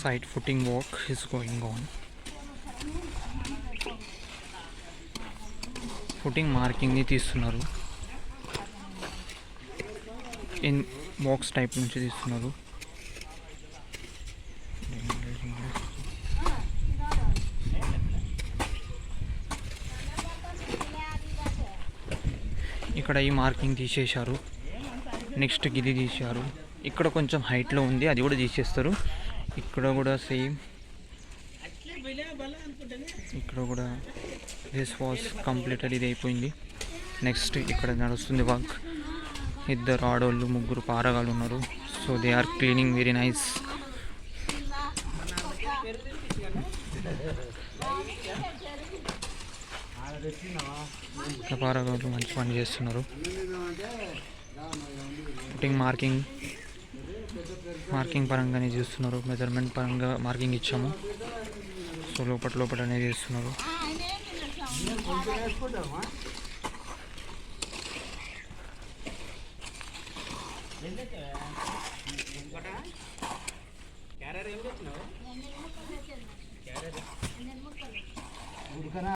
Site footing work is going on. Footing మార్కింగ్ని తీస్తున్నారు. In box type నుంచి తీస్తున్నారు. ఇక్కడ ఈ మార్కింగ్ తీసేశారు. నెక్స్ట్ గిది తీశారు. ఇక్కడ కొంచెం హైట్లో ఉంది, అది కూడా తీసేస్తారు. ఇక్కడ కూడా సేమ్. ఇక్కడ కూడా దిస్ వాస్ కంప్లీటెడ్, ఇది అయిపోయింది. నెక్స్ట్ ఇక్కడ నడుస్తుంది వర్క్. ఇద్దరు ఆడవాళ్ళు, ముగ్గురు పారగాళ్ళు ఉన్నారు. So they are cleaning very nice. పారగాళ్ళు మంచి పని చేస్తున్నారు. ఫుటింగ్ మార్కింగ్ పరంగానే చేస్తున్నారు. మెజర్మెంట్ పరంగా మార్కింగ్ ఇచ్చాము. సో లోపలనే చేస్తున్నారు.